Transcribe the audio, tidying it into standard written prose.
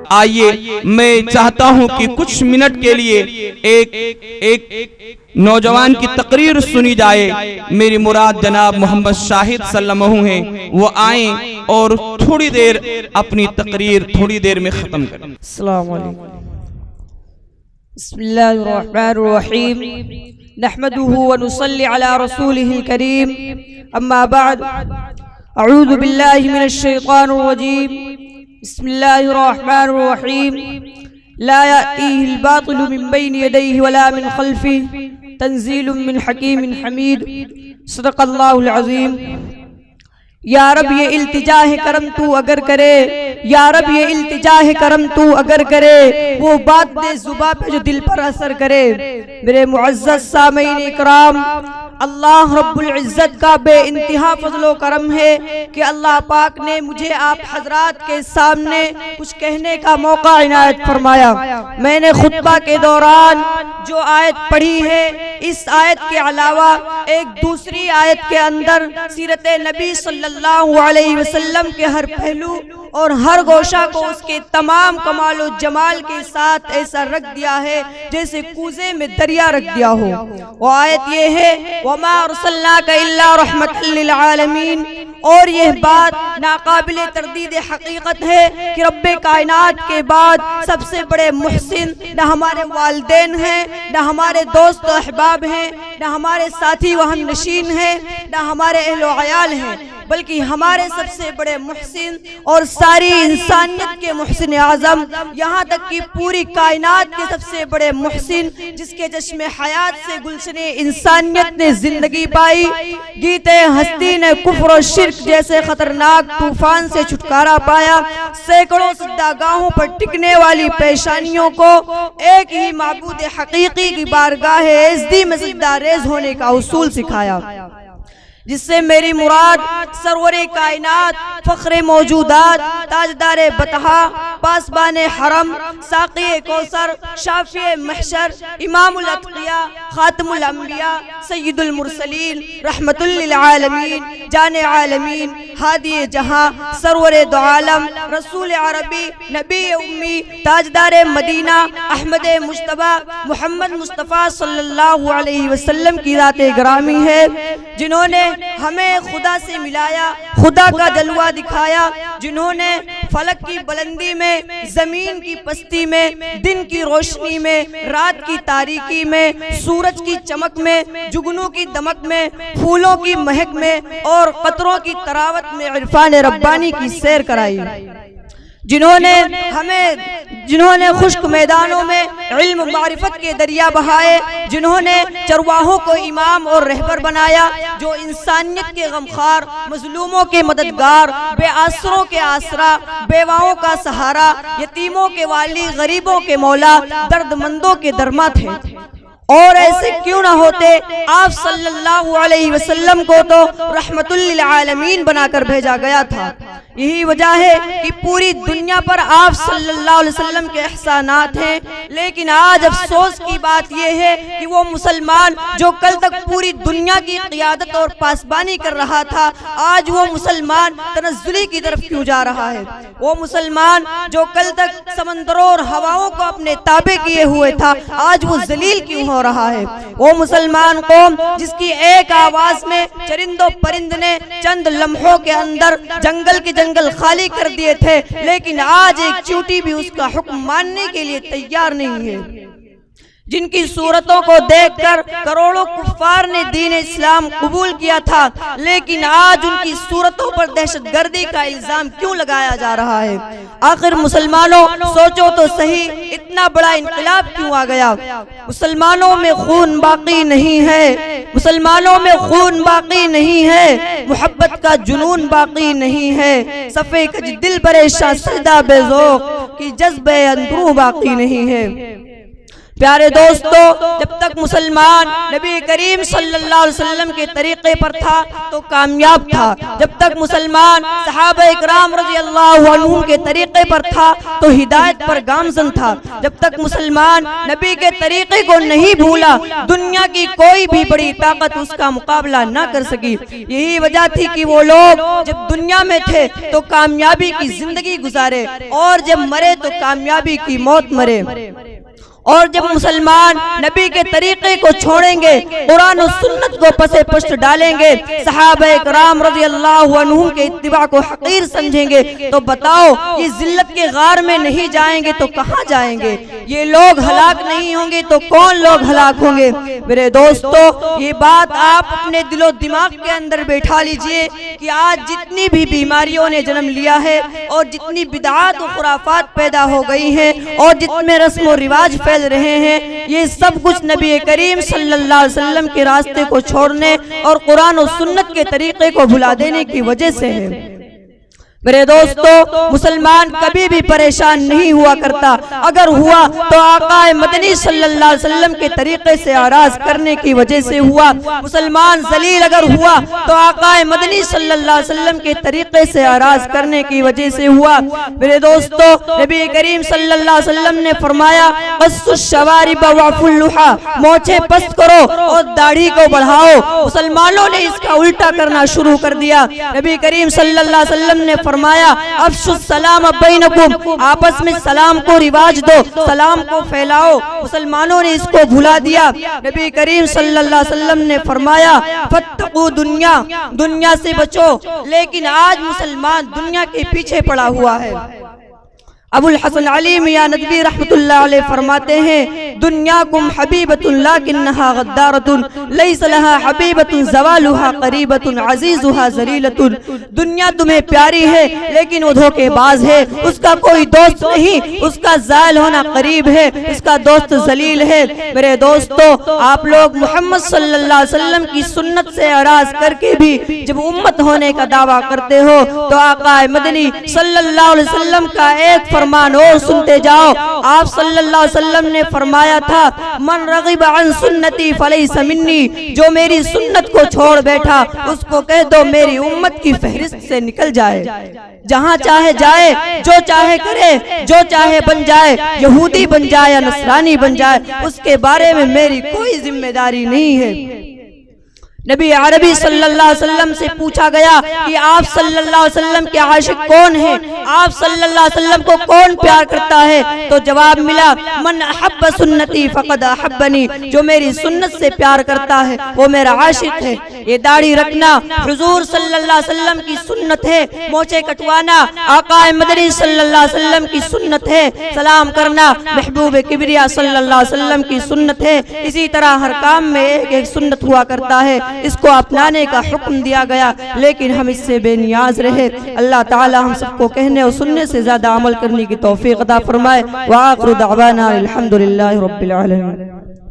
آئیے میں چاہتا ہوں کہ کچھ منٹ کے لیے ایک نوجوان کی تقریر سنی جائے۔ میری مراد جناب محمد شاہد صلی اللہ علیہ وسلم ہیں، وہ آئیں اور تھوڑی دیر اپنی تقریر تھوڑی دیر میں ختم کریں۔ السلام علیکم۔ بسم اللہ الرحمن الرحیم، نحمده ونصلي على رسوله الكريم، اما بعد، اعوذ باللہ من الشیطان الرجیم، بسم اللہ الرحمن الرحیم، لا یأتیہ الباطل من بین یدیہ ولا من خلفہ، تنزیل من حکیم حمید، صدق اللہ العظیم۔ یا رب یہ التجا ہے کرم تو اگر کرے، یا رب یہ التجا ہے کرم تو اگر کرے، وہ بات دے زباں پہ جو دل پر اثر کرے۔ میرے معزز سامعین اکرام، اللہ رب العزت کا بے انتہا فضل و کرم ہے کہ اللہ پاک نے مجھے آپ حضرات کے سامنے کچھ کہنے کا موقع عنایت فرمایا۔ میں نے خطبہ کے دوران جو آیت پڑھی ہے، اس آیت کے علاوہ ایک دوسری آیت کے اندر سیرت نبی صلی اللہ علیہ وسلم کے ہر پہلو اور ہر گوشہ کو اس کے تمام کمال و جمال کے ساتھ ایسا رکھ دیا ہے جیسے کوزے میں دریا رکھ دیا ہو۔ وہ آیت یہ ہے وَمَا أَرْسَلْنَاكَ إِلَّا رَحْمَةً لِّلْعَالَمِينَ، اور یہ بات ناقابل تردید حقیقت ہے کہ رب کائنات کے بعد سب سے بڑے محسن نہ ہمارے والدین ہیں، نہ ہمارے دوست و احباب ہیں، نہ ہمارے ساتھی و ہم نشین ہیں، نہ ہمارے اہل و عیال ہیں، بلکہ ہمارے سب سے بڑے محسن اور ساری انسانیت کے محسن اعظم، یہاں تک کہ پوری کائنات کے سب سے بڑے محسن، جس کے چشم حیات سے گلشن انسانیت نے زندگی پائی، گیتے ہستی نے کفر و شرک جیسے خطرناک طوفان سے چھٹکارا پایا، سینکڑوں سجدہ گاہوں پر ٹکنے والی پیشانیوں کو ایک ہی معبود حقیقی کی بارگاہ عزتی میں سجدہ ریز ہونے کا اصول سکھایا، جس سے میری مراد سرور کائنات، فخر موجودات، تاجدار بطحا، پاسبان حرم، ساقی کوثر، شافی محشر، امام الاتقیاء، خاتم الانبیاء، سید المرسلین، رحمت للعالمین، جان عالمین، ہادی جہاں، سرور دو عالم، رسول عربی، نبی امی، تاجدار مدینہ، احمد مجتبی، محمد مصطفیٰ صلی اللہ علیہ وسلم کی ذات گرامی ہے، جنہوں نے ہمیں خدا سے ملایا، خدا کا جلوہ دکھایا، جنہوں نے فلک کی بلندی میں، زمین کی پستی میں، دن کی روشنی میں، رات کی تاریکی میں، سورج کی چمک میں، جگنوں کی دمک میں، پھولوں کی مہک میں اور قطروں کی تراوت میں عرفان ربانی کی سیر کرائی، جنہوں نے خشک میدانوں میں علم معرفت کے دریا بہائے، جنہوں نے چرواہوں کو امام اور رہبر بنایا، جو انسانیت کے غمخوار، مظلوموں کے مددگار، بے آسروں کے آسرا، بیواؤں کا سہارا، یتیموں کے والی، غریبوں کے مولا، درد مندوں کے درما تھے۔ اور ایسے کیوں نہ ہوتے، آپ صلی اللہ علیہ وسلم کو تو رحمت للعالمین بنا کر بھیجا گیا تھا۔ یہی وجہ ہے کہ پوری دنیا پر آپ صلی اللہ علیہ وسلم کے احسانات ہیں، لیکن آج افسوس کی بات یہ ہے کہ وہ مسلمان جو کل تک پوری دنیا کی قیادت اور پاسبانی کر رہا تھا، آج وہ مسلمان تنزلی کی طرف کیوں جا رہا ہے؟ وہ مسلمان جو کل تک سمندروں اور ہواؤں کو اپنے تابع کیے ہوئے تھا، آج وہ ذلیل کیوں ہو رہا ہے؟ وہ مسلمان قوم جس کی ایک آواز میں چرند و پرند نے چند لمحوں کے اندر جنگل کے جنگل خالی کر دیے تھے، لیکن آج ایک چیونٹی بھی اس کا حکم ماننے کے لیے تیار نہیں ہے، جن کی صورتوں کو دیکھ کر کروڑوں کفار نے دین اسلام قبول کیا تھا، لیکن آج ان کی صورتوں پر دہشت گردی کا الزام کیوں لگایا جا رہا ہے؟ آخر مسلمانوں سوچو تو صحیح، اتنا بڑا انقلاب کیوں آ گیا؟ مسلمانوں میں خون باقی نہیں ہے، مسلمانوں میں خون باقی نہیں ہے، محبت کا جنون باقی نہیں ہے، صفے کج دل پریشاں سجدہ بے ذوق کی جذبہ اندروں باقی نہیں ہے۔ پیارے دوستو، جب تک مسلمان نبی کریم صلی اللہ علیہ وسلم کے طریقے پر تھا تو کامیاب تھا، جب تک مسلمان صحابہ اکرام رضی اللہ عنہم کے طریقے پر تھا تو ہدایت پر گامزن تھا، جب تک مسلمان نبی کے طریقے کو نہیں بھولا دنیا کی کوئی بھی بڑی طاقت اس کا مقابلہ نہ کر سکی۔ یہی وجہ تھی کہ وہ لوگ جب دنیا میں تھے تو کامیابی کی زندگی گزارے اور جب مرے تو کامیابی کی موت مرے۔ اور جب مسلمان نبی کے طریقے کو چھوڑیں گے، قرآن و سنت کو پسے پشت ڈالیں گے، صحابہ کرام رضی اللہ عنہم کے اتباع کو حقیر سمجھیں گے، تو بتاؤ یہ ذلت کے غار میں نہیں جائیں گے تو کہاں جائیں گے؟ یہ لوگ ہلاک نہیں ہوں گے تو کون لوگ ہلاک ہوں گے؟ میرے دوستو، یہ بات آپ اپنے دل و دماغ کے اندر بیٹھا لیجئے کہ آج جتنی بھی بیماریوں نے جنم لیا ہے اور جتنی بدعات و خرافات پیدا ہو گئی ہیں اور جتنے رسم و رواج پھیل رہے ہیں، یہ سب کچھ نبی کریم صلی اللہ علیہ وسلم کے راستے کو چھوڑنے اور قرآن و سنت کے طریقے کو بھلا دینے کی وجہ سے ہے۔ میرے دوستو، مسلمان کبھی بھی پریشان نہیں ہوا کرتا، اگر ہوا تو آقا مدنی صلی اللہ علیہ وسلم کے طریقے سے آراز کرنے کی وجہ سے ہوا۔ مسلمان ذلیل اگر ہوا تو آقا مدنی صلی اللہ علیہ وسلم کے طریقے سے آراز کرنے کی وجہ سے ہوا۔ میرے دوستو، نبی کریم صلی اللہ علیہ وسلم نے فرمایا، قص الشوارب وعفو اللحى، مونچھیں پست کرو اور داڑھی کو بڑھاؤ۔ مسلمانوں نے اس کا الٹا کرنا شروع کر دیا۔ نبی کریم صلی اللہ علیہ وسلم نے فرمایا، افشوا السلام بینکم، آپس میں سلام کو رواج دو، سلام کو پھیلاؤ۔ مسلمانوں نے اس کو بھلا دیا۔ نبی کریم صلی اللہ علیہ وسلم نے فرمایا، فاتقوا دنیا، دنیا سے بچو، لیکن آج مسلمان دنیا کے پیچھے پڑا ہوا ہے۔ ابو الحسن علی میاں ندوی رحمت اللہ علیہ فرماتے ہیں، دنیاکم حبیبۃ لیکنھا غدارۃ، لیس لھا حبیبۃ زوالھا قریبۃ عزیزھا ذلیلۃ۔ دنیا تمہیں پیاری ہے لیکن وہ دھوکے باز ہے، اس کا کوئی دوست نہیں، اس کا زائل ہونا قریب ہے، اس کا دوست ذلیل ہے۔ میرے دوستو، آپ لوگ محمد صلی اللہ علیہ وسلم کی سنت سے اعراض کر کے بھی جب امت ہونے کا دعویٰ کرتے ہو تو آقا مدنی صلی اللہ علیہ وسلم کا ایک فرمان اور سنتے جاؤ۔ آپ صلی اللہ علیہ وسلم نے فرمایا تھا، من رغب عن سنتی فلیس منی، جو میری سنت کو چھوڑ بیٹھا اس کو کہہ دو میری امت کی فہرست سے نکل جائے۔ جہاں چاہے جائے، جو چاہے کرے، جو چاہے بن جائے، یہودی بن جائے یا نصرانی بن جائے، اس کے بارے میں میری کوئی ذمہ داری نہیں ہے۔ نبی عربی صلی اللہ علیہ وسلم سے پوچھا گیا کہ آپ صلی اللہ علیہ وسلم کے عاشق کون ہیں، آپ صلی اللہ علیہ وسلم کو کون پیار کرتا ہے؟ تو جواب ملا، من احب سنتی فقد احبنی، جو میری سنت سے پیار کرتا ہے وہ میرا عاشق ہے۔ یہ داڑھی رکھنا حضور صلی اللہ علیہ وسلم کی سنت ہے، مونچھیں کٹوانا آقا مدنی صلی اللہ علیہ وسلم کی سنت ہے، سلام کرنا محبوب کبریا صلی اللہ علیہ وسلم کی سنت ہے۔ اسی طرح ہر کام میں ایک ایک سنت ہوا کرتا ہے، اس کو اپنانے کا حکم دیا گیا، لیکن ہم اس سے بے نیاز رہے۔ اللہ تعالی ہم سب کو کہنے اور سننے سے زیادہ عمل کرنے کی توفیق عطا فرمائے۔ وآخر دعوانا الحمدللہ رب العالمین۔